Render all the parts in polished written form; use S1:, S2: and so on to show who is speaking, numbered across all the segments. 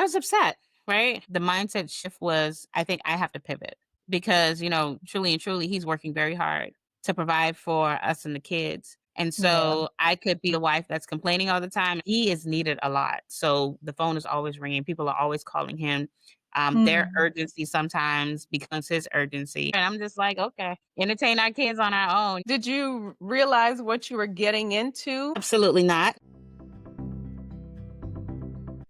S1: I was upset, right? The mindset shift was, I think I have to pivot because, truly and truly, he's working very hard to provide for us and the kids. And
S2: Yeah.
S1: so I could be the wife that's complaining all the time. He is needed a lot. So the phone is always ringing. People are always calling him. Their
S2: Mm.
S1: urgency sometimes becomes his urgency. And I'm just like, okay, entertain our kids on our own.
S2: Did you realize what you were getting into?
S1: Absolutely not.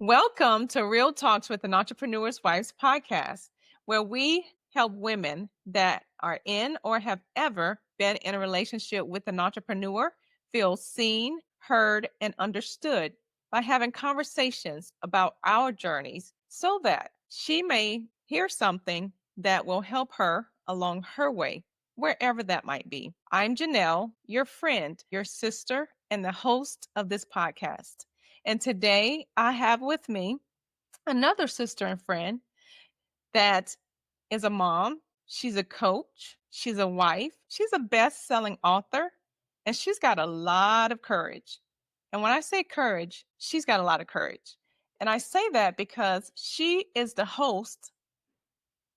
S2: Welcome to Real Talks with an Entrepreneur's Wife's podcast, where we help women that are in or have ever been in a relationship with an entrepreneur feel seen, heard, and understood by having conversations about our journeys so that she may hear something that will help her along her way, wherever that might be. I'm Janelle, your friend, your sister, and the host of this podcast. And today I have with me another sister and friend that is a mom. She's a coach. She's a wife. She's a best selling author. And she's got a lot of courage. And when I say courage, she's got a lot of courage. And I say that because she is the host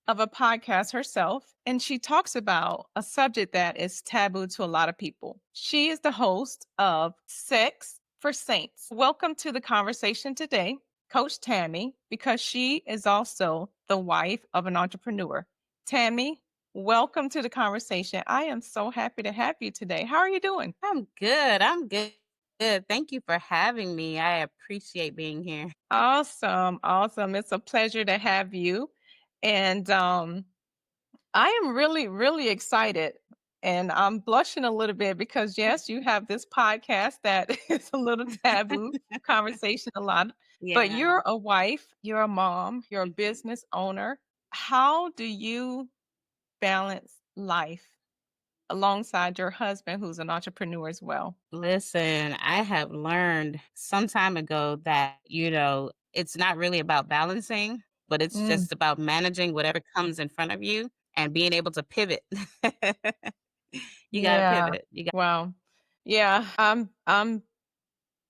S2: of a podcast herself, and she talks about a subject that is taboo to a lot of people. She is the host of Sex for Saints. Welcome to the conversation today, Coach Tammy, because she is also the wife of an entrepreneur. Tammy, welcome to the conversation. I am so happy to have you today. How are you doing?
S1: I'm good. I'm good. Good. Thank you for having me. I appreciate being here.
S2: Awesome. Awesome. It's a pleasure to have you. And I am really, really excited. And I'm blushing a little bit because, yes, you have this podcast that is a little taboo conversation a lot. But
S1: Yeah.
S2: you're a wife, you're a mom, you're a
S1: Mhm.
S2: business owner. How do you balance life alongside your husband, who's an entrepreneur as well?
S1: Listen, I have learned some time ago that, it's not really about balancing, but it's
S2: Mm,
S1: just about managing whatever comes in front of you and being able to pivot. You got to
S2: yeah.
S1: pivot. You got
S2: Wow. Yeah. I'm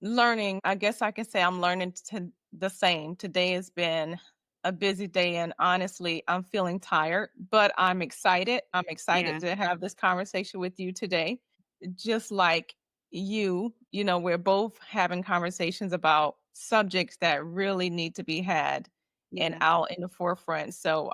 S2: learning. I guess I can say I'm learning to the same. Today has been a busy day, and honestly, I'm feeling tired, but I'm excited. I'm excited
S1: yeah.
S2: to have this conversation with you today. Just like we're both having conversations about subjects that really need to be had and
S1: Yeah.
S2: out in the forefront. So,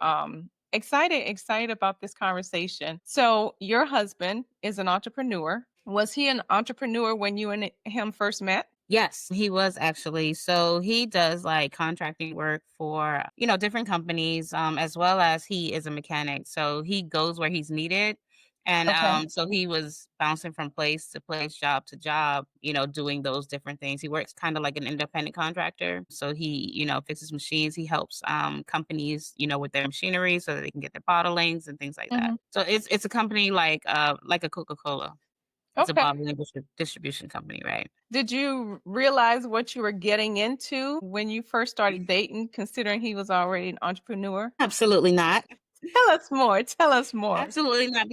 S2: excited about this conversation. So, your husband is an entrepreneur. Was he an entrepreneur when you and him first met?
S1: Yes, he was actually. So he does like contracting work for, different companies, as well as he is a mechanic. So he goes where he's needed. And
S2: Okay.
S1: so he was bouncing from place to place, job to job, doing those different things. He works kind of like an independent contractor. So he, fixes machines. He helps companies, with their machinery so that they can get their bottlings and things like that.
S2: Mhm.
S1: So it's a company like a Coca-Cola. It's a
S2: Okay.
S1: bottling and distribution company, right?
S2: Did you realize what you were getting into when you first started dating, considering he was already an entrepreneur?
S1: Absolutely not.
S2: Tell us more. Tell us more.
S1: Absolutely not,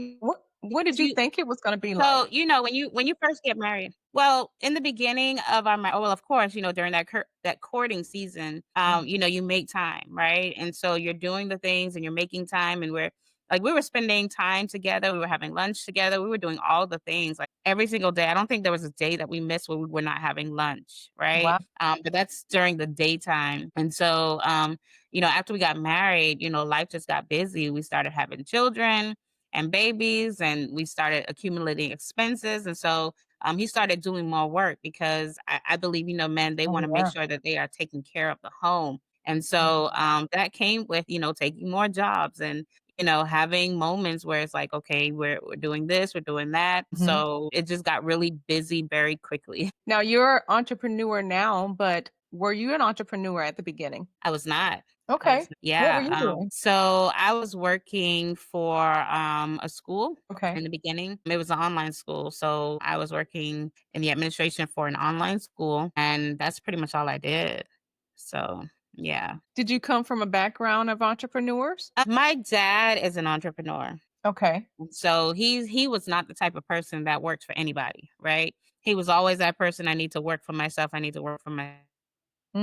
S2: What did
S1: because
S2: you
S1: you
S2: think it was gonna be like?
S1: so, when you first get married well, in the beginning of our well, of course, during that courting season,
S2: Mm.
S1: you make time, right? And so you're doing the things and you're making time and we were spending time together, we were having lunch together, we were doing all the things, like, every single day. I don't think there was a day that we missed where we were not having lunch, right?
S2: Wow.
S1: But that's during the daytime. And so, after we got married, life just got busy. We started having children and babies, and we started accumulating expenses. And so he started doing more work because I believe, men, they
S2: Oh,
S1: want to make
S2: yeah.
S1: sure that they are taking care of the home. And so that came with, taking more jobs and, having moments where it's like, okay, we're doing this, we're doing that.
S2: Mhm.
S1: So it just got really busy very quickly.
S2: Now you're an entrepreneur now, but were you an entrepreneur at the beginning?
S1: I was not.
S2: Okay. What were
S1: Yeah.
S2: you doing?
S1: So I was working for a school
S2: Okay.
S1: in the beginning. It was an online school. So I was working in the administration for an online school, and that's pretty much all I did. So yeah.
S2: Did you come from a background of entrepreneurs?
S1: My dad is an entrepreneur.
S2: Okay.
S1: So he was not the type of person that worked for anybody, right? He was always that person. I need to work for myself. I need to work for my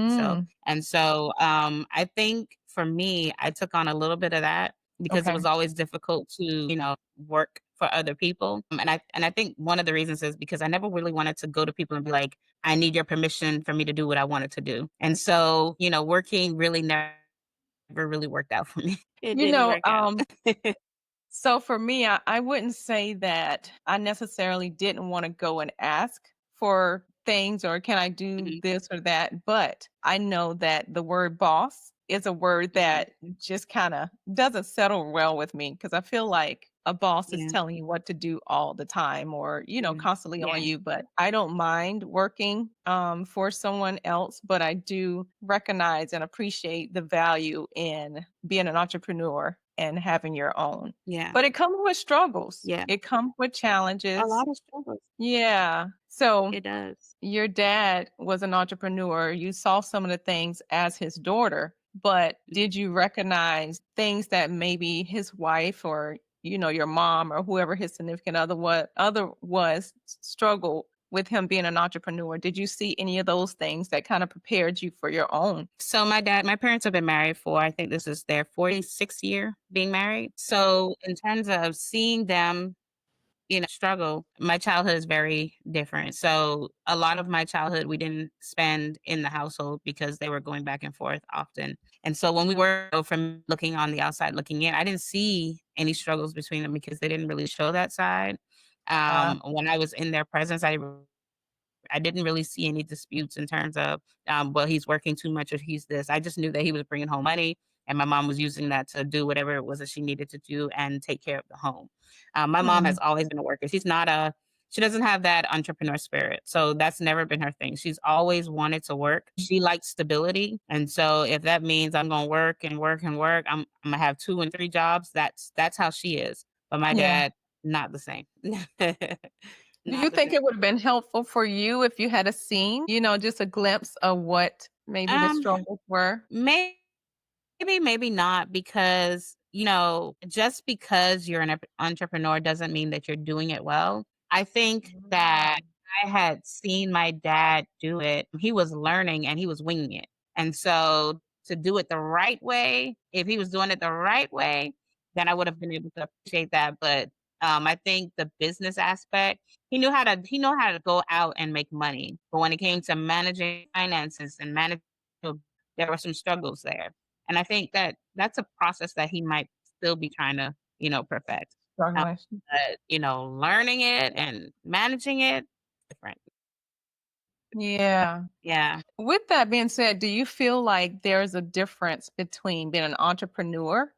S1: So
S2: Mm,
S1: I think for me, I took on a little bit of that because it
S2: okay.
S1: was always difficult to, work for other people. And I think one of the reasons is because I never really wanted to go to people and be like, I need your permission for me to do what I wanted to do. And so, working really never really worked out for me. It
S2: You
S1: didn't
S2: know,
S1: work out.
S2: so for me, I wouldn't say that I necessarily didn't want to go and ask for things or can I do
S1: Mhm,
S2: this or that, but I know that the word boss is a word
S1: mhm.
S2: that just kind of doesn't settle well with me because I feel like a boss is
S1: Yeah,
S2: telling you what to do all the time or,
S1: yeah,
S2: constantly on
S1: yeah,
S2: you. But I don't mind working for someone else, but I do recognize and appreciate the value in being an entrepreneur and having your own.
S1: yeah,
S2: But it comes with struggles.
S1: yeah.
S2: It comes with
S1: A
S2: challenges.
S1: lot of struggles.
S2: Yeah. So
S1: It does.
S2: your dad was an entrepreneur. You saw some of the things as his daughter, but
S1: Mhm.
S2: did you recognize things that maybe his wife or your mom or whoever his significant other was struggle with him being an entrepreneur? Did you see any of those things that kind of prepared you for your own?
S1: So my parents have been married for, I think this is their 46th year being married. So in terms of seeing them, struggle, my childhood is very different. So a lot of my childhood we didn't spend in the household because they were going back and forth often. And so when we were from looking on the outside looking in, I didn't see any struggles between them because they didn't really show that side.
S2: Uh,
S1: When I was in their presence, I didn't really see any disputes in terms of, well, he's working too much or he's this. I just knew that he was bringing home money and my mom was using that to do whatever it was that she needed to do and take care of the home. My mom has
S2: mm,
S1: always been a worker. She doesn't have that entrepreneur spirit. So that's never been her thing. She's always wanted to work. She likes stability. And so if that means I'm going to work and work and work, I'm going to have 2 and 3 jobs. That's how she is. But my
S2: yeah.
S1: dad, not the same.
S2: Do you
S1: Not the
S2: think
S1: same.
S2: it would have been helpful for you if you had a scene, just a glimpse of what maybe the
S1: Um,
S2: struggles were?
S1: Maybe, maybe not because, just because you're an entrepreneur doesn't mean that you're doing it well. I think that
S2: Mm.
S1: I had seen my dad do it. He was learning and he was winging it. And so to do it the right way, if he was doing it the right way, then I would have been able to appreciate that. But I think the business aspect, he knew how to go out and make money. But when it came to managing finances and managing, there were some struggles there. And I think that that's a process that he might still be trying to, perfect. Um,
S2: Struggling.
S1: but, learning it and managing it, different.
S2: Yeah.
S1: Yeah.
S2: With that being said, do you feel like there's a difference between being an entrepreneur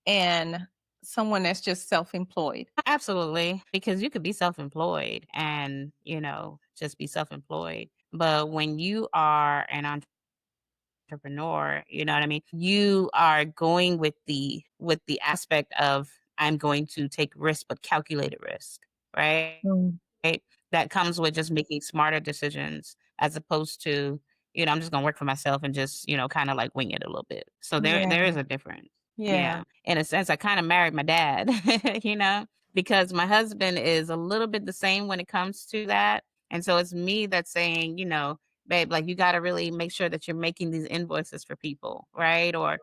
S2: and someone that's just self-employed?
S1: Absolutely. Because you could be self-employed and, just be self-employed. But when you are an entrepreneur, you know what I mean? You are going with the aspect of I'm going to take risk, but calculated risk, right?
S2: Mm,
S1: Right? That comes with just making smarter decisions as opposed to, I'm just gonna work for myself and just, kind of like wing it a little bit. So there
S2: yeah.
S1: is a difference.
S2: Yeah.
S1: Yeah. In a sense, I kind of married my dad, because my husband is a little bit the same when it comes to that. And so it's me that's saying, babe, like you gotta really make sure that you're making these invoices for people, right? Or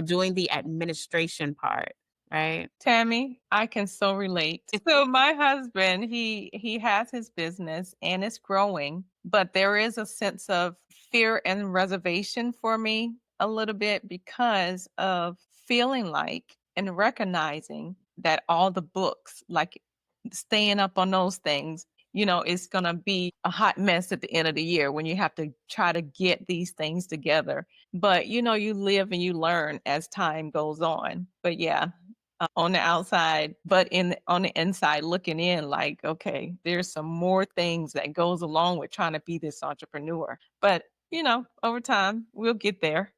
S1: doing the administration part, right?
S2: Tammy, I can so relate. So my husband, he has his business and it's growing, but there is a sense of fear and reservation for me a little bit because of feeling like and recognizing that all the books, like staying up on those things, it's going to be a hot mess at the end of the year when you have to try to get these things together. But you live and you learn as time goes on. But yeah, on the outside, but on the inside looking in like, okay, there's some more things that goes along with trying to be this entrepreneur. But, over time we'll get there.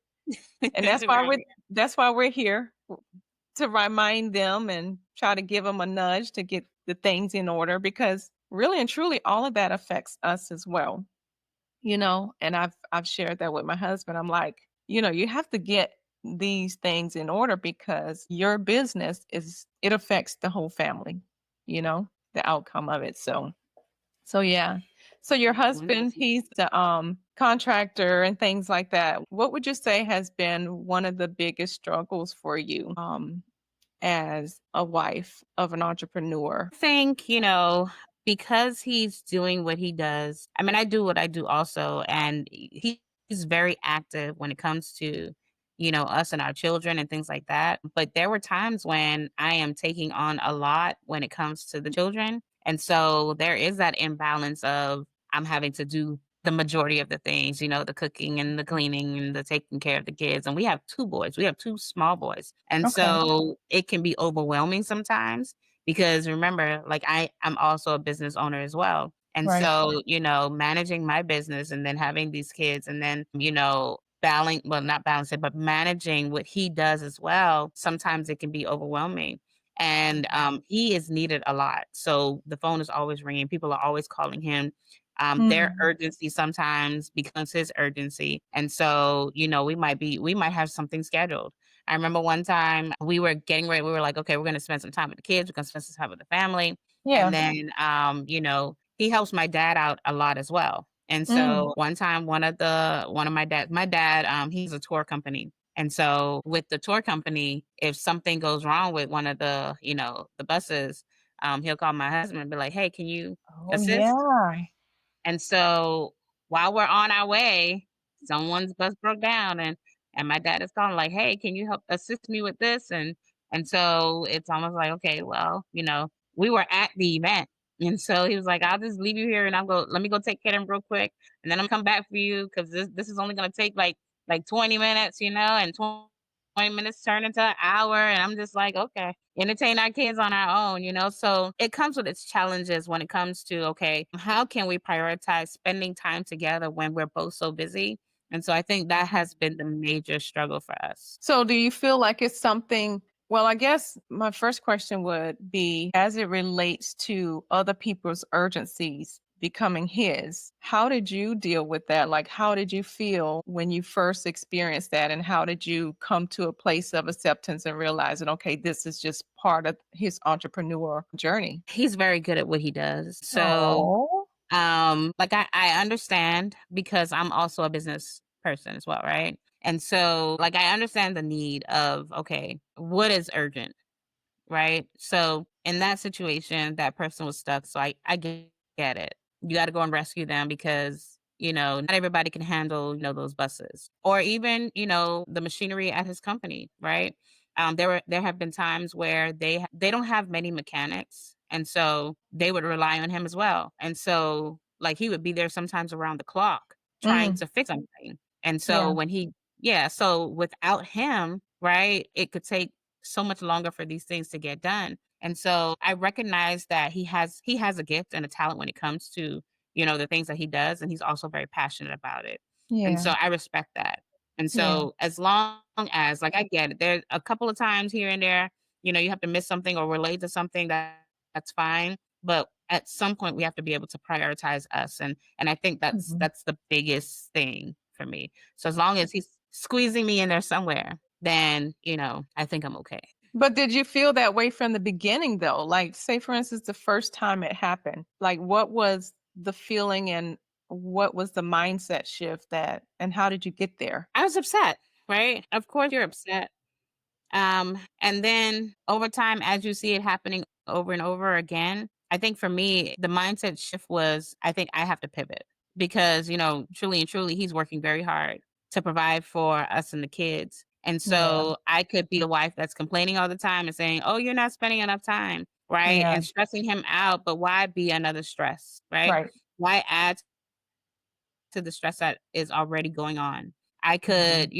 S2: And
S1: Right.
S2: that's why we're here to remind them and try to give them a nudge to get the things in order because really and truly all of that affects us as well. And I've shared that with my husband. I'm like, you have to get these things in order because your business it affects the whole family, the outcome of it. So yeah. So your
S1: Yeah,
S2: husband,
S1: 100%.
S2: he's the contractor and things like that. What would you say has been one of the biggest struggles for you as a wife of an entrepreneur?
S1: Think, because he's doing what he does. I mean, I do what I do also, and he's very active when it comes to, us and our children and things like that. But there were times when I am taking on a lot when it comes to the children. And so there is that imbalance of I'm having to do the majority of the things, the cooking and the cleaning and the taking care of the kids. And we have two boys. We have two small boys. And
S2: Okay.
S1: so it can be overwhelming sometimes because remember, like I'm also a business owner as well. And
S2: Right.
S1: so, managing my business and then having these kids and then, well, not balance it, but managing what he does as well, sometimes it can be overwhelming. And he is needed a lot. So the phone is always ringing. People are always calling him. Their
S2: Mm.
S1: urgency sometimes becomes his urgency. And so, we might have something scheduled. I remember one time we were getting ready, we were like, okay, we're gonna spend some time with the kids, we're gonna spend some time with the family. And
S2: Yeah.
S1: then he helps my dad out a lot as well. And
S2: Mm.
S1: so one time one of my dad, he's a tour company. And so with the tour company, if something goes wrong with one of the buses, he'll call my husband and be like, hey, can you
S2: Oh,
S1: assist?
S2: yeah.
S1: And so while we're on our way, someone's bus broke down and my dad is calling like, "Hey, can you help assist me with this?" And so it's almost like, okay, well, we were at the event. And so he was like, "I'll just leave you here and let me go take care of him real quick and then I'm come back for you because this is only gonna take like 20 minutes, and 20 minutes turn into an hour." And I'm just like, okay, entertain our kids on our own. So it comes with its challenges when it comes to, okay, how can we prioritize spending time together when we're both so busy? And so I think that has been the major struggle for us.
S2: So do you feel like it's something well, I guess my first question would be as it relates to other people's urgencies becoming his, how did you deal with that? Like, how did you feel when you first experienced that? And how did you come to a place of acceptance and realizing, okay, this is just part of his entrepreneur journey?
S1: He's very good at what he does. So
S2: Oh,
S1: like I understand because I'm also a business person as well, right? And so like I understand the need of, okay, what is urgent? Right? So in that situation, that person was stuck. So I get it. You got to go and rescue them because, not everybody can handle, those buses or even, the machinery at his company. Right. There have been times where they don't have many mechanics. And so they would rely on him as well. And so like he would be there sometimes around the clock trying
S2: mm,
S1: to fix something. And so
S2: yeah,
S1: so without him, right, it could take so much longer for these things to get done. And so I recognize that he has a gift and a talent when it comes to, the things that he does and he's also very passionate about it. And
S2: yeah,
S1: so I respect that. And
S2: yeah.
S1: so as long as like I get it, there's a couple of times here and there, you have to miss something or relate to something that's fine, but at some point we have to be able to prioritize us and I think that's
S2: Mhm.
S1: that's the biggest thing for me. So as long as he's squeezing me in there somewhere, then, I think I'm okay.
S2: But did you feel that way from the beginning though? Like, say for instance, the first time it happened, like what was the feeling and what was the mindset shift that and how did you get there?
S1: I was upset, right? Of course you're upset. And then over time, as you see it happening over and over again, I think for me, the mindset shift was I think I have to pivot because, truly and truly, he's working very hard to provide for us and the kids. And
S2: Yeah.
S1: so I could be a wife that's complaining all the time and saying, oh, you're not spending enough time, right?
S2: Yeah.
S1: And stressing him out. But why be another stress, right?
S2: Right.
S1: Why add to the stress that is already going on? I
S2: Mhm.
S1: could,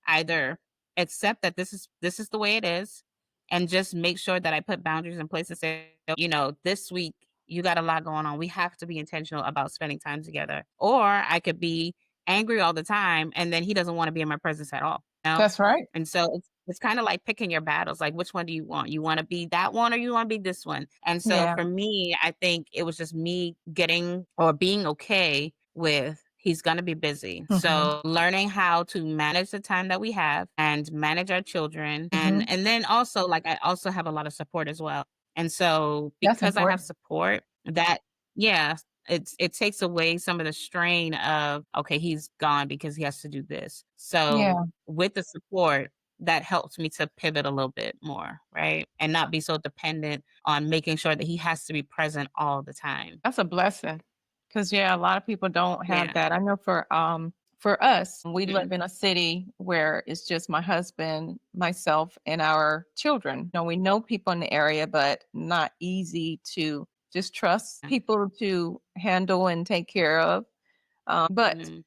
S1: either accept that this is the way it is and just make sure that I put boundaries in place and say, this week you got a lot going on. We have to be intentional about spending time together. Or I could be angry all the time and then he doesn't want to be in my presence at all.
S2: That's right.
S1: And so it's kind of like picking your battles. Like, which one do you want? You want to be that one or you want to be this one? And so
S2: Yeah.
S1: for me, I think it was just me getting or being okay with he's going to be busy.
S2: Mhm.
S1: So learning how to manage the time that we have and manage our children.
S2: Mhm.
S1: And then also like I also have a lot of support as well. And so
S2: That's
S1: because I have
S2: important.
S1: support that yeah, it takes away some of the strain of, okay, he's gone because he has to do this. So
S2: Yeah,
S1: with the support, that helps me to pivot a little bit more, right? And not be so dependent on making sure that he has to be present all the time.
S2: that's a blessing. Cause yeah, a lot of people don't have
S1: Yeah.
S2: that. I know for us, we
S1: Mhm.
S2: live in a city where it's just my husband, myself, and our children. We know people in the area, but not easy to just trust people to handle and take care of. But,
S1: Mhm.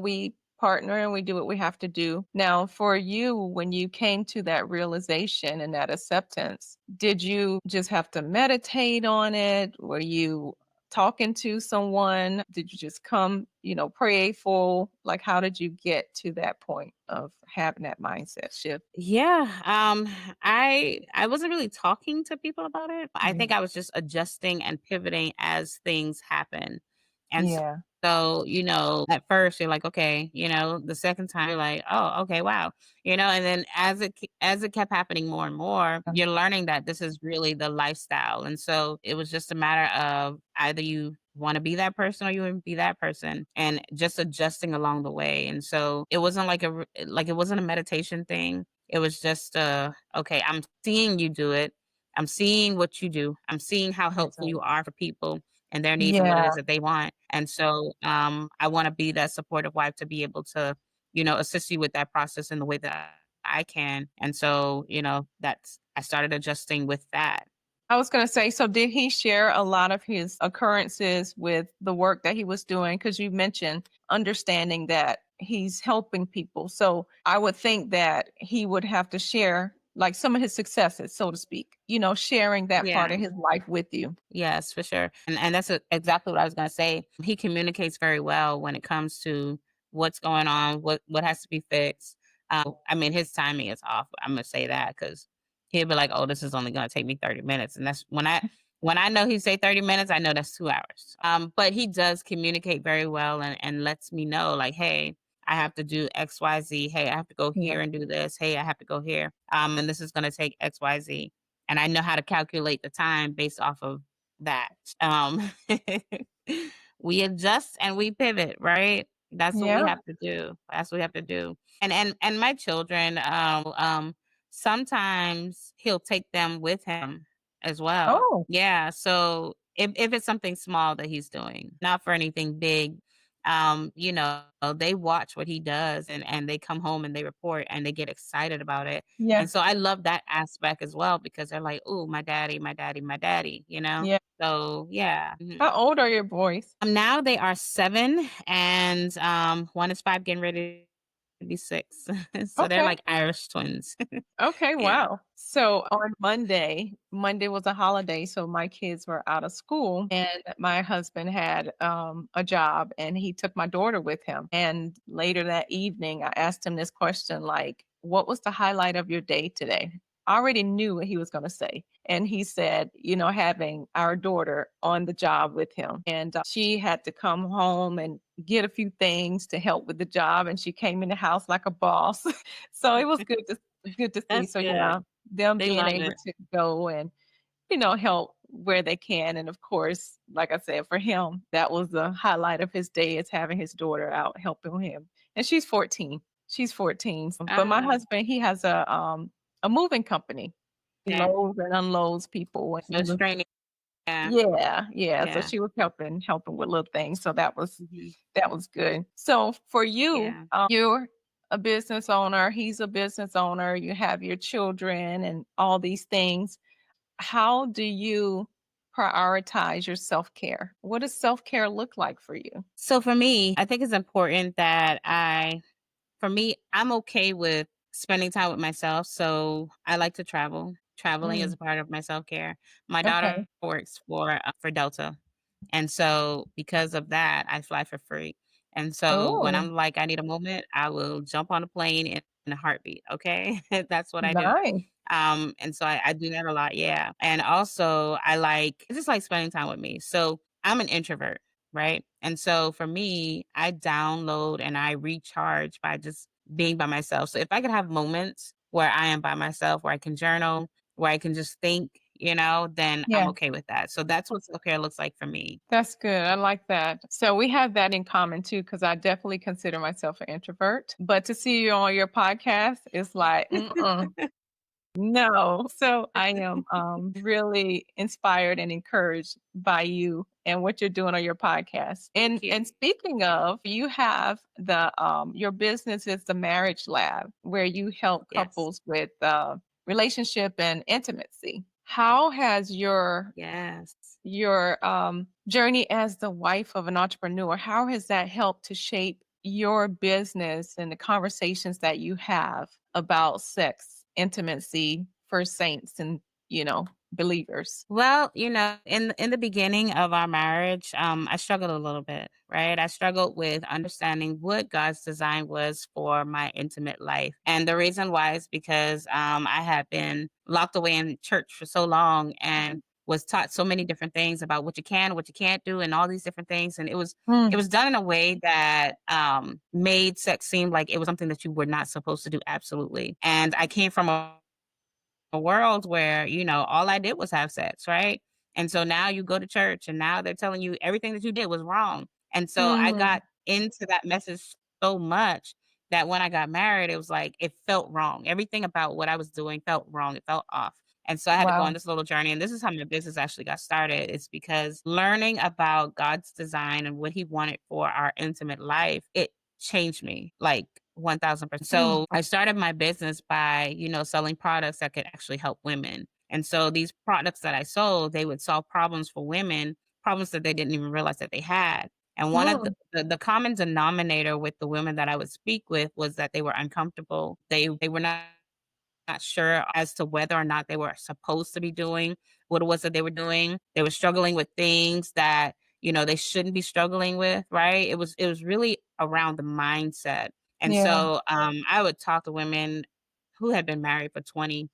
S2: we partner and we do what we have to do. Now, for you, when you came to that realization and that acceptance, did you just have to meditate on it? Were you talking to someone? Did you just come, prayerful? Like, how did you get to that point of having that mindset shift?
S1: Yeah, I wasn't really talking to people about it. I
S2: Yeah.
S1: think I was just adjusting and pivoting as things happen. And
S2: Yeah.
S1: so, at first you're like, okay, the second time you're like, oh, okay, wow. And then as it kept happening more and more, you're learning that this is really the lifestyle. And so it was just a matter of either you want to be that person or you want to be that person, and just adjusting along the way. And so it wasn't like it wasn't a meditation thing. It was just, okay, I'm seeing you do it. I'm seeing what you do. I'm seeing how helpful you
S2: Exactly.
S1: are for people and their needs and what it
S2: Yeah.
S1: is that they want. And so, I want to be that supportive wife to be able to, assist you with that process in the way that I can. And so, I started adjusting with that.
S2: I was gonna say, so did he share a lot of his occurrences with the work that he was doing? Because you mentioned understanding that he's helping people. So I would think that he would have to share like some of his successes, so to speak, sharing that part
S1: Yeah.
S2: of his life with you.
S1: Yes, for sure. And that's exactly what I was going to say. He communicates very well when it comes to what's going on, what has to be fixed. I mean, his timing is off. I'm going to say that because he'll be like, "Oh, this is only going to take me 30 minutes," and that's when I know he say 30 minutes, I know that's 2 hours. But he does communicate very well and lets me know like, "Hey, I have to do X, Y, Z. Hey, I have to go
S2: Yeah.
S1: here and do this. Hey, I have to go here. And this is going to take X, Y, Z." And I know how to calculate the time based off of that. Um, we adjust and we pivot, right? That's what we
S2: Yeah.
S1: have to do. That's what we have to do. And my children, sometimes he'll take them with him as well.
S2: Oh,
S1: Yeah. So if it's something small that he's doing, not for anything big, they watch what he does and they come home and they report and they get excited about it.
S2: yeah.
S1: And so I love that aspect as well because they're like, "Ooh, my daddy, my daddy, my daddy," you know?
S2: Yeah.
S1: So, yeah. Mhm.
S2: How old are your boys?
S1: Now they are 7 and, 1 is 5 getting ready to be 6. So they're
S2: Okay.
S1: like Irish twins.
S2: Okay,
S1: Yeah.
S2: wow. So on Monday was a holiday, so my kids were out of school and my husband had a job and he took my daughter with him. And later that evening, I asked him this question like, what was the highlight of your day today? I already knew what he was going to say. And he said, having our daughter on the job with him. And she had to come home and get a few things to help with the job. And she came in the house like a boss. So it was good to see.
S1: That's
S2: So yeah,
S1: good.
S2: them
S1: They
S2: being
S1: love
S2: able
S1: it.
S2: to go and, help where they can. And of course, like I said, for him, that was the highlight of his day is having his daughter out helping him. And she's 14. She's 14. But my
S1: Ah,
S2: husband, he has a moving company. He
S1: okay.
S2: loads and unloads people. And
S1: So
S2: he
S1: it's
S2: was
S1: training. Yeah.
S2: yeah, yeah. So
S1: Yeah.
S2: she was helping with little things. So
S1: Mhm.
S2: that was good. So for you,
S1: Yeah.
S2: you're a business owner, he's a business owner, you have your children and all these things. How do you prioritize your self-care? What does self-care look like for you?
S1: So for me, I think it's important that for me, I'm okay with spending time with myself. So I like to travel. Traveling is
S2: Mm,
S1: a part of my self care. My daughter
S2: okay.
S1: works for Delta. And so because of that, I fly for free. And so when
S2: Oh,
S1: I'm like, I need a moment, I will jump on a plane in a heartbeat. Okay. That's what I do.
S2: nice.
S1: And so I do that a lot. Yeah. And also I just like spending time with me. So I'm an introvert, right? And so for me, I download and I recharge by just being by myself. So if I could have moments where I am by myself, where I can journal, where I can just think, then I'm
S2: Yeah.
S1: okay with that. So that's what self-care looks like for me.
S2: That's good. I like that. So we have that in common too, because I definitely consider myself an introvert. But to see you on your podcast is like, no. So I am really inspired and encouraged by you and what you're doing on your podcast.
S1: Thank
S2: And
S1: you.
S2: speaking of, you have the your business is the Marriage Lab where you help
S1: Yes.
S2: couples with relationship and intimacy. How has
S1: Yes.
S2: your journey as the wife of an entrepreneur, how has that helped to shape your business and the conversations that you have about sex, intimacy for saints and, you know, believers?
S1: Well, in the beginning of our marriage, I struggled a little bit, right? I struggled with understanding what God's design was for my intimate life. And the reason why is because I had been locked away in church for so long and was taught so many different things about what you can, what you can't do, and all these different things. And it
S2: Mm,
S1: was done in a way that made sex seem like it was something that you were not supposed to do. Absolutely. And I came from a world where, all I did was have sex, right? And so now you go to church and now they're telling you everything that you did was wrong. And so I
S2: mm,
S1: got into that message so much that when I got married, it was like it felt wrong. Everything about what I was doing felt wrong. It felt off. And so I had to go on
S2: wow.
S1: this little journey. And this is how my business actually got started. It's because learning about God's design and what He wanted for our intimate life, it changed me like 1000%.
S2: Mm,
S1: So I started my business by, selling products that could actually help women. And so these products that I sold, they would solve problems for women, problems that they didn't even realize that they had. And one of
S2: mm,
S1: the common denominator with the women that I would speak with was that they were uncomfortable. They were not sure as to whether or not they were supposed to be doing what it was that they were doing. They were struggling with things that, they shouldn't be struggling with, right? It was really around the mindset. And
S2: yeah,
S1: so I would talk to women who had been married for 20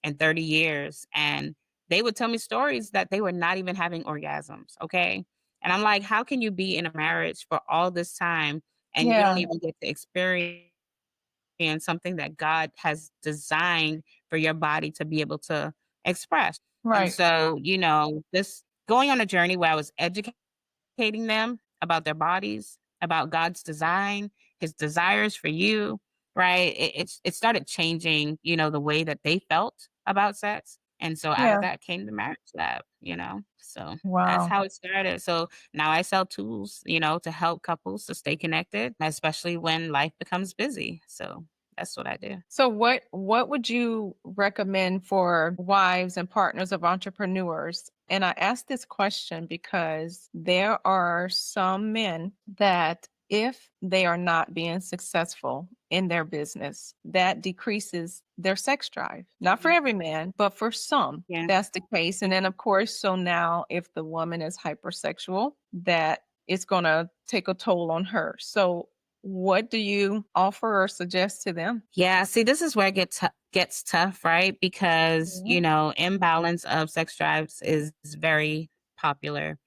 S1: and 30 years, and they would tell me stories that they were not even having orgasms. Okay. And I'm like, how can you be in a marriage for all this time and you don't
S2: yeah,
S1: even get to experience and something that God has designed for your body to be able to express. And
S2: right.
S1: so, this going on a journey where I was educating them about their bodies, about God's design, His desires for you, right? It started changing, the way that they felt about sex. And so out of
S2: Yeah,
S1: that came the marriage lab. So that's
S2: wow.
S1: how it started. So now I sell tools, to help couples to stay connected, especially when life becomes busy. So that's what I do.
S2: So what would you recommend for wives and partners of entrepreneurs? And I ask this question because there are some men that if they are not being successful in their business, that decreases their sex drive. Not for
S1: Mhm.
S2: every man, but for some,
S1: Yeah.
S2: that's the case. And then of course, so now if the woman is hypersexual, that it's going to take a toll on her. So what do you offer or suggest to them?
S1: Yeah, see, this is where it gets tough, right? Because,
S2: Mhm.
S1: imbalance of sex drives is very popular,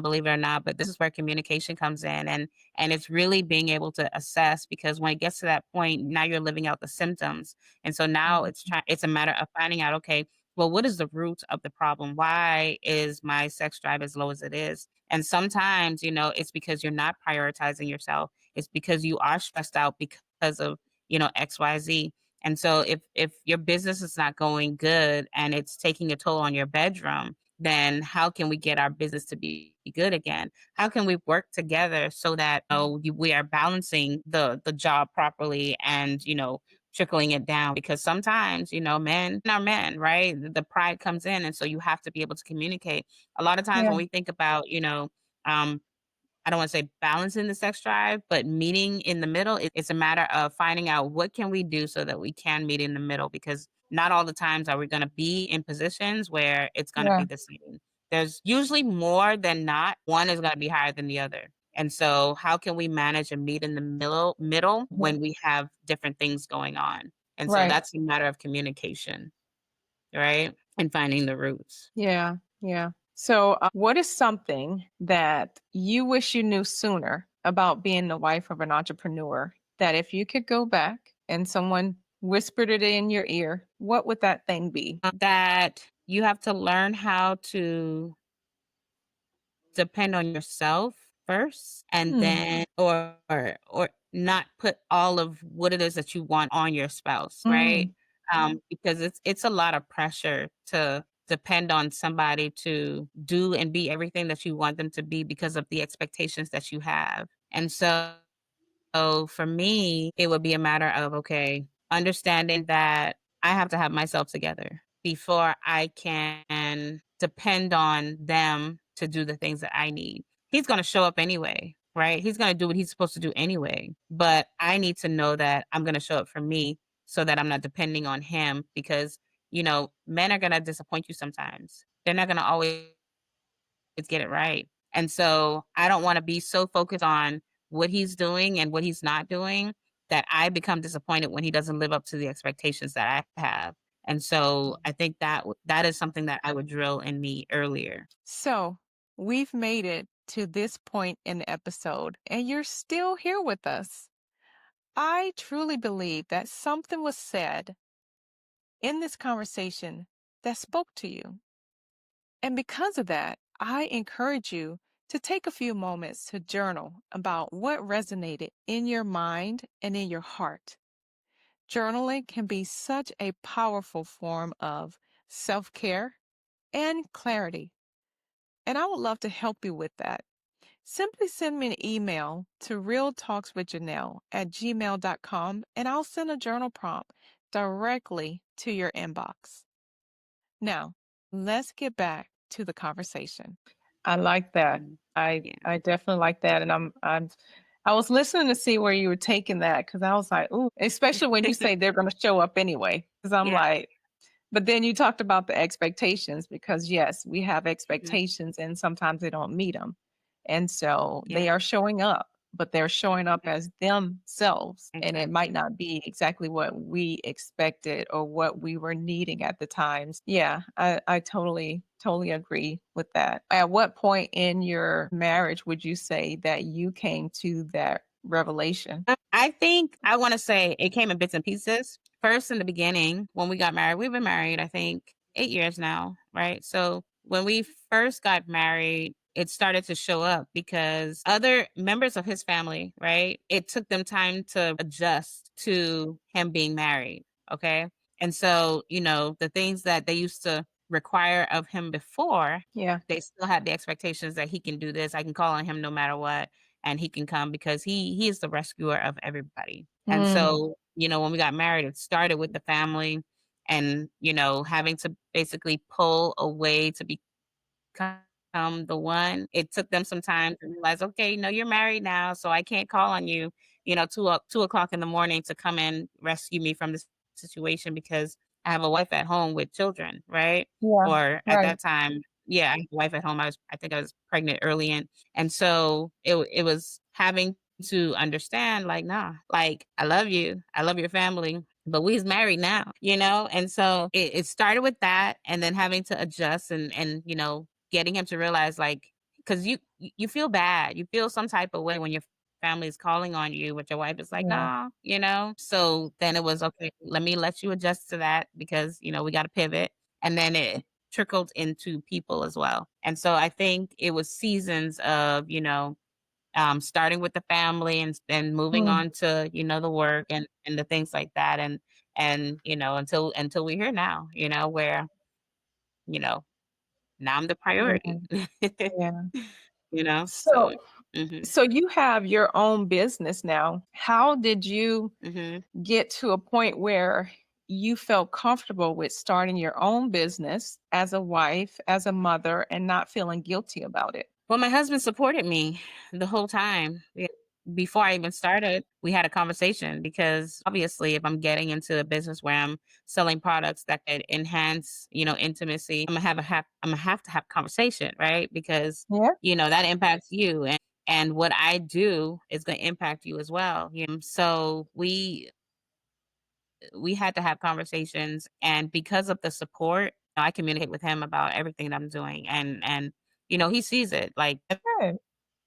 S1: believe it or not. But this is where communication comes in, and it's really being able to assess because when it gets to that point, now you're living out the symptoms, and so now
S2: Mhm.
S1: it's a matter of finding out, okay, well, what is the root of the problem? Why is my sex drive as low as it is? And sometimes, it's because you're not prioritizing yourself. It's because you are stressed out because of XYZ. And so if your business is not going good and it's taking a toll on your bedroom, then how can we get our business to be good again? How can we work together so that we are balancing the job properly and trickling it down? Because sometimes men are men, right? The pride comes in, and so you have to be able to communicate. A lot of times
S2: Yeah,
S1: when we think about um, I don't want to say balancing the sex drive, but meeting in the middle. It's a matter of finding out what can we do so that we can meet in the middle because not all the times are we going to be in positions where it's going to
S2: yeah,
S1: be the same. There's usually more than not one is going to be higher than the other. And so how can we manage and meet in the middle
S2: mhm,
S1: when we have different things going on? And so
S2: right.
S1: that's a matter of communication, right? And finding the roots.
S2: Yeah, yeah. So, what is something that you wish you knew sooner about being the wife of an entrepreneur that if you could go back and someone whispered it in your ear, what would that thing be?
S1: That you have to learn how to depend on yourself first and
S2: Hmm.
S1: then or not put all of what it is that you want on your spouse, right?
S2: Mm.
S1: Because it's a lot of pressure to depend on somebody to do and be everything that you want them to be because of the expectations that you have. And so for me, it would be a matter of, okay, understanding that I have to have myself together before I can depend on them to do the things that I need. He's going to show up anyway, right? He's going to do what he's supposed to do anyway. But I need to know that I'm going to show up for me so that I'm not depending on him because, men are going to disappoint you sometimes. They're not going to always get it right. And so I don't want to be so focused on what he's doing and what he's not doing that I become disappointed when he doesn't live up to the expectations that I have. And so I think that is something that I would drill in me earlier.
S2: So we've made it to this point in the episode, and you're still here with us. I truly believe that something was said in this conversation that spoke to you. And because of that, I encourage you to take a few moments to journal about what resonated in your mind and in your heart. Journaling can be such a powerful form of self care and clarity. And I would love to help you with that. Simply send me an email to realtalkswithjanelle@gmail.com and I'll send a journal prompt directly to your inbox. Now, let's get back to the conversation. I like that.
S1: Mm,
S2: I
S1: yeah.
S2: I definitely like that, and I was listening to see where you were taking that because I was like, "Ooh," especially when you say they're going to show up anyway. Because I'm
S1: Yeah.
S2: like, but then you talked about the expectations because yes, we have
S1: Mhm.
S2: expectations, and sometimes they don't meet them, and so they
S1: Yeah.
S2: are showing up, but they're showing up
S1: Mhm.
S2: as themselves, and it might
S1: Exactly.
S2: not be exactly what we expected or what we were needing at the times. Yeah, I totally agree with that. At what point in your marriage would you say that you came to that revelation?
S1: I think I wanna say it came in bits and pieces. First, in the beginning, when we got married, we've been married, I think, 8 years now, right? So, when we first got married, it started to show up because other members of his family, right, it took them time to adjust to him being married, okay? And so, the things that they used to require of him before,
S2: Yeah.
S1: they still had the expectations that he can do this, I can call on him no matter what and he can come because he is the rescuer of everybody. And
S2: Mm,
S1: so, when we got married, it started with the family and, having to basically pull away to become the one. It took them some time to realize, okay, no, you're married now, so I can't call on you, 2 o'clock in the morning to come and rescue me from this situation because I have a wife at home with children, right?
S2: yeah.
S1: Or at
S2: Right.
S1: that time, yeah, I had a wife at home. I think I was pregnant early and so it was having to understand like, nah, like I love you. I love your family, but we's married now, And so it started with that and then having to adjust and getting him to realize like because you feel bad. You feel some type of way when your family is calling on you, but your wife is like,
S2: Yeah.
S1: nah, So then it was okay, let you adjust to that because, we gotta pivot. And then it trickled into people as well. And so I think it was seasons of, starting with the family and then moving
S2: Mm,
S1: on to, the work and the things like that. And, until we're here now, where, you know, now I'm the
S2: yeah.
S1: priority.
S2: Yeah.
S1: So
S2: So
S1: mhm,
S2: so you have your own business now. How did you
S1: mhm.
S2: get to a point where you felt comfortable with starting your own business as a wife, as a mother, and not feeling guilty about it?
S1: Well, my husband supported me the whole time. Before I even started, we had a conversation because obviously, if I'm getting into a business where I'm selling products that could enhance, intimacy, I'm gonna have to have conversation, right? Because
S2: Yeah.
S1: that impacts you, and what I do is going to impact you as well. So we had to have conversations, and because of the support, I communicate with him about everything that I'm doing, and he sees it like
S2: Good.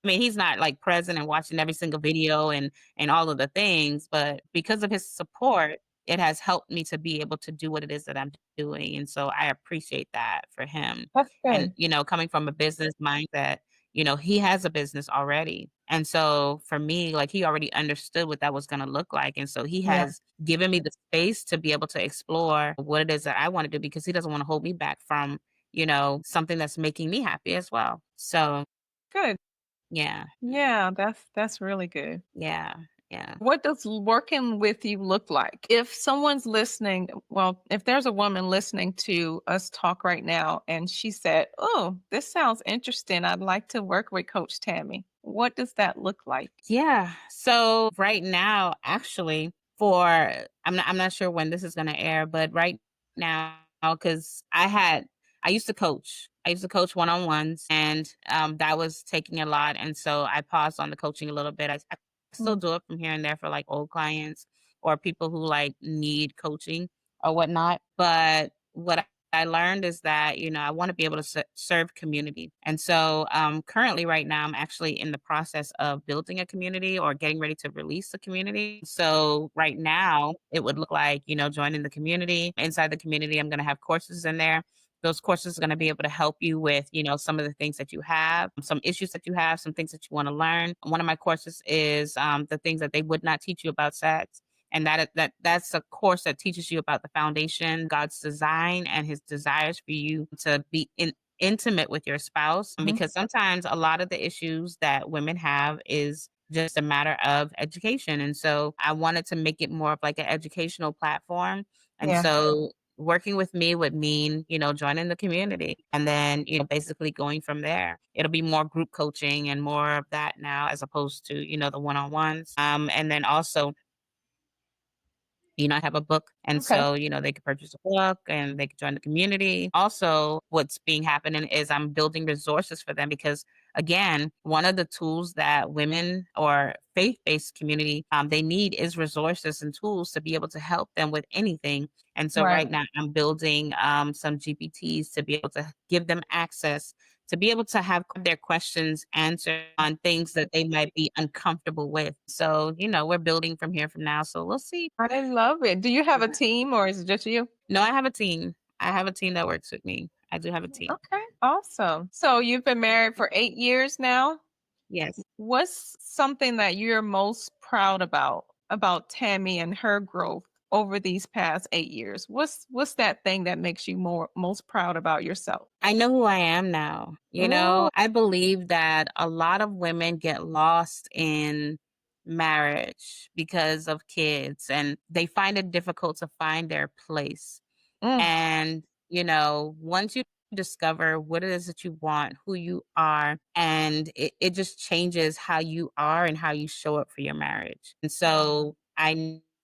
S1: I mean, he's not, like, present and watching every single video and all of the things, but because of his support it has helped me to be able to do what it is that I'm doing. And so I appreciate that for him.
S2: That's
S1: And,
S2: good.
S1: coming from a business mindset, he has a business already. And so for me, like he already understood what that was going to look like. And so he
S2: Yeah,
S1: has given me the space to be able to explore what it is that I want to do because he doesn't want to hold me back from, something that's making me happy as well. So
S2: good.
S1: yeah,
S2: Yeah, that's really good.
S1: yeah, yeah.
S2: What does working with you look like? If someone's listening, well, if there's a woman listening to us talk right now and she said, "Oh, this sounds interesting. I'd like to work with Coach Tammy." What does that look like?
S1: Yeah. So right now, actually, for I'm not sure when this is gonna air, but right now, because I used to coach. I used to coach one-on-ones and that was taking a lot. And so I paused on the coaching a little bit. I still
S2: Mm,
S1: do it from here and there for like old clients or people who like need coaching or whatnot. But what I learned is that, I want to be able to serve community. And so currently, right now, I'm actually in the process of building a community or getting ready to release a community. So right now, it would look like, joining the community. Inside the community, I'm going to have courses in there. Those courses are going to be able to help you with, some of the things that you have, some issues that you have, some things that you want to learn. One of my courses is the things that they would not teach you about sex. And that's a course that teaches you about the foundation, God's design, and His desires for you to be intimate with your spouse.
S2: mhm.
S1: Because sometimes a lot of the issues that women have is just a matter of education. And so I wanted to make it more of like an educational platform. And
S2: Yeah.
S1: so working with me would mean, joining the community and then, basically going from there. It'll be more group coaching and more of that now as opposed to, the one-on-ones. And then also I have a book, and
S2: Okay.
S1: so, they could purchase a book and they could join the community. Also, what's being happening is I'm building resources for them because, again, one of the tools that women or faith-based community they need is resources and tools to be able to help them with anything. And so,
S2: Right.
S1: right now, I'm building some GPTs to be able to give them access to be able to have their questions answered on things that they might be uncomfortable with. So, we're building from here from now. So we'll see.
S2: I love it. Do you have a team or is it just you?
S1: No, I have a team. I have a team that works with me. I do have a team.
S2: Okay. Awesome. So you've been married for 8 years now?
S1: Yes.
S2: What's something that you're most proud about Tammy and her growth over these past 8 years? What's that thing that makes you most proud about yourself?
S1: I know who I am now.
S2: Ooh,
S1: I believe that a lot of women get lost in marriage because of kids and they find it difficult to find their place.
S2: mm,
S1: And, once you discover what it is that you want, who you are, and it just changes how you are and how you show up for your marriage. And so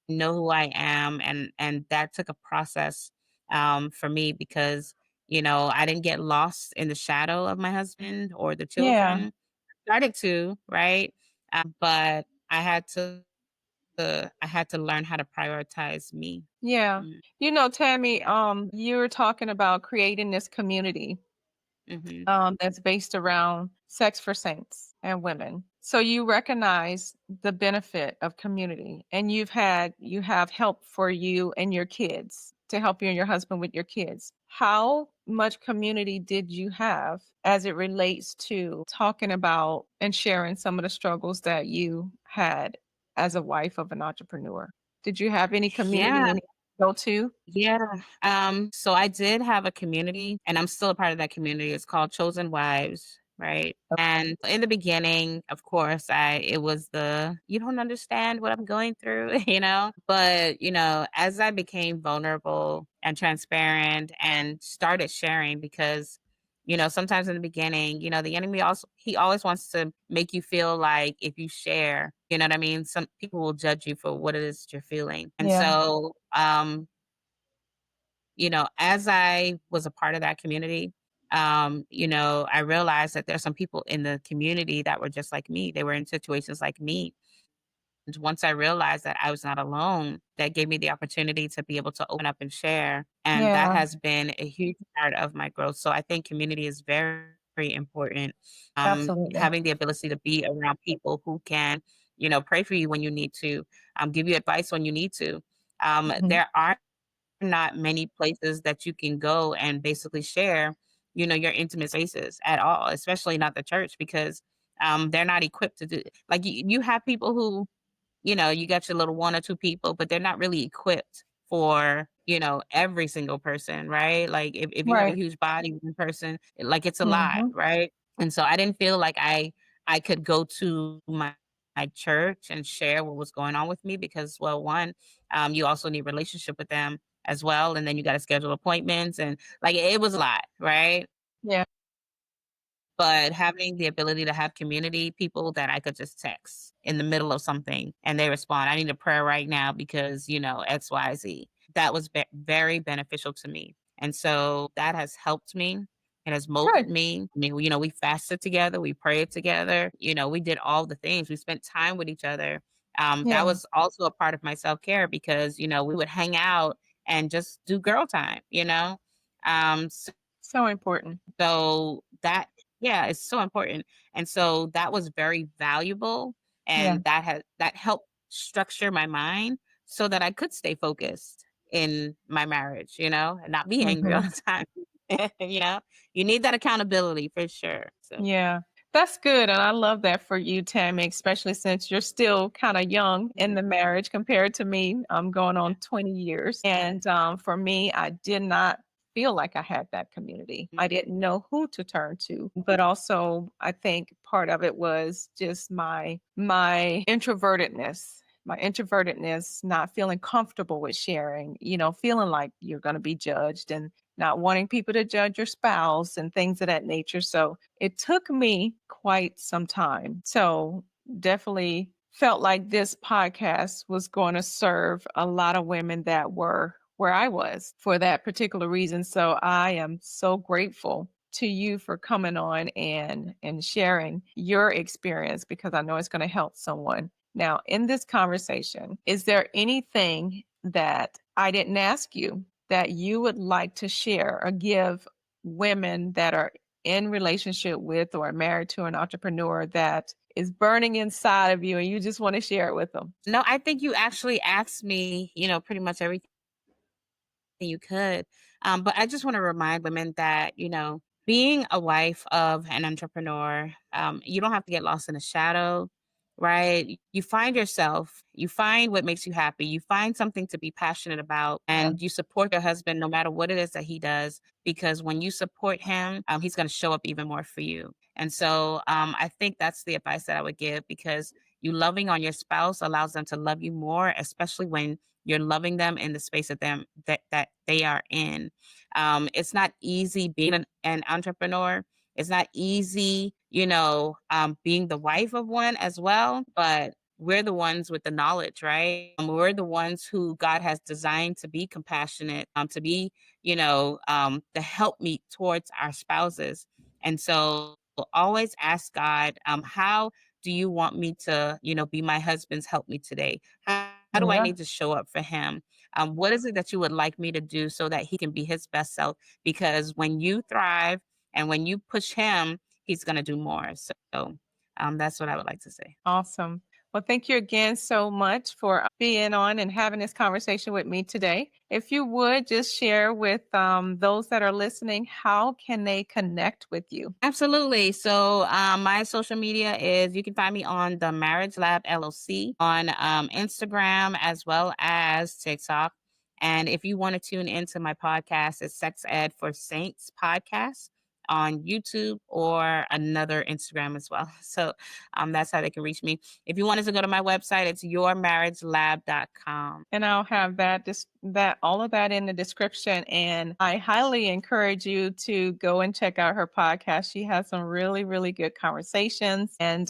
S1: know who I am and that took a process for me because, I didn't get lost in the shadow of my husband or the
S2: yeah,
S1: children. Started to, right? But I had to learn how to prioritize me.
S2: yeah.
S1: Mm,
S2: Tammy, you were talking about creating this community
S1: mhm.
S2: that's based around sex for saints and women. So you recognize the benefit of community and you have help for you and your kids to help you and your husband with your kids. How much community did you have as it relates to talking about and sharing some of the struggles that you had as a wife of an entrepreneur? Did you have any community
S1: Yeah,
S2: any go to?
S1: yeah. So I did have a community, and I'm still a part of that community. It's called Chosen Wives, right? And in the beginning, of course, it was the you don't understand what I'm going through, But as I became vulnerable and transparent and started sharing, because sometimes in the beginning, the enemy also he always wants to make you feel like if you share, you know what I mean. Some people will judge you for what it is that you're feeling, and
S2: Yeah.
S1: so as I was a part of that community, I realized that there's some people in the community that were just like me. They were in situations like me. And once I realized that I was not alone, that gave me the opportunity to be able to open up and share. And that
S2: Yeah,
S1: has been a huge part of my growth. So I think community is very, very important.
S2: absolutely.
S1: Having the ability to be around people who can, pray for you when you need to, give you advice when you need to.
S2: Mhm.
S1: There are not many places that you can go and basically share, your intimate spaces at all, especially not the church, because they're not equipped to do. Like you have people who, you got your little one or two people, but they're not really equipped for, every single person, right? Like if you have a
S2: Right.
S1: huge body, one person, like it's a lot,
S2: Mhm.
S1: right? And so I didn't feel like I could go to my church and share what was going on with me because, well, one, you also need relationship with them as well, and then you got to schedule appointments, and like it was a lot, right?
S2: Yeah.
S1: But having the ability to have community, people that I could just text in the middle of something and they respond, "I need a prayer right now because, XYZ." That was very beneficial to me. And so that has helped me. It has molded
S2: Good.
S1: me. I mean, we fasted together, we prayed together, we did all the things. We spent time with each other. That
S2: Yeah.
S1: was also a part of my self-care because, we would hang out and just do girl time. Um,
S2: So important.
S1: so that yeah, it's so important. And so that was very valuable,
S2: Yeah.
S1: and that helped structure my mind so that I could stay focused in my marriage, and not be angry all
S2: Mhm.
S1: the time. you know? You need that accountability for sure. So
S2: Yeah, that's good. And I love that for you, Tammy, especially since you're still kind of young in
S1: mhm,
S2: the marriage compared to me. I'm going
S1: yeah.
S2: on 20 years. And for me, I did not feel like I had that community. I
S1: Mhm.
S2: didn't know who to turn to. But also, I think part of it was just my introvertedness. My introvertedness, not feeling comfortable with sharing, feeling like you're going to be judged and not wanting people to judge your spouse and things of that nature. So it took me quite some time. So definitely felt like this podcast was going to serve a lot of women that were where I was for that particular reason. So I am so grateful to you for coming on and sharing your experience because I know it's going to help someone. Now, in this conversation, is there anything that I didn't ask you that you would like to share or give women that are in relationship with or married to an entrepreneur that is burning inside of you and you just want to share it with them?
S1: No, I think you actually asked me, pretty much everything you could. But I just want to remind women that, being a wife of an entrepreneur, you don't have to get lost in the shadow, right? You find yourself, you find what makes you happy, you find something to be passionate about,
S2: Yeah.
S1: and you support your husband no matter what it is that he does, because when you support him, he's going to show up even more for you. And so I think that's the advice that I would give because you loving on your spouse allows them to love you more, especially when you're loving them in the space of them that they are in. It's not easy being an entrepreneur. It's not easy, being the wife of one as well. But we're the ones with the knowledge, right? We're the ones who God has designed to be compassionate, to be, the helpmeet towards our spouses. And so always ask God, how do you want me to, be my husband's help me today? How do I
S2: Yeah.
S1: need to show up for him? What is it that you would like me to do so that he can be his best self? Because when you thrive and when you push him, he's going to do more. So that's what I would like to say.
S2: Awesome. Well, thank you again so much for being on and having this conversation with me today. If you would just share with those that are listening, how can they connect with you?
S1: Absolutely. So my social media is you can find me on the Marriage Lab LLC on Instagram as well as TikTok. And if you want to tune into my podcast, it's Sex Ed for Saints podcast on YouTube or another Instagram as well. So that's how they can reach me. If you wanted to go to my website, it's yourmarriagelab.com.
S2: And I'll have that all of that in the description. And I highly encourage you to go and check out her podcast. She has some really, really good conversations, and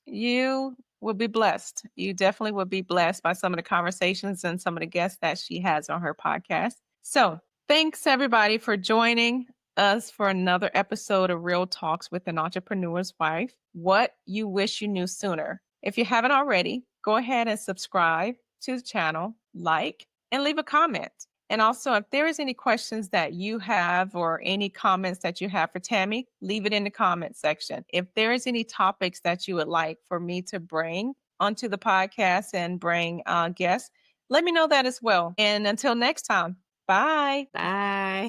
S2: you will be blessed. You definitely will be blessed by some of the conversations and some of the guests that she has on her podcast. So, thanks everybody for joining us for another episode of Real Talks with an Entrepreneur's Wife. What you wish you knew sooner. If you haven't already, go ahead and subscribe to the channel, like, and leave a comment. And also, if there is any questions that you have or any comments that you have for Tammy, leave it in the comment section. If there is any topics that you would like for me to bring onto the podcast and bring guests, Let me know that as well. And until next time, bye.
S1: Bye.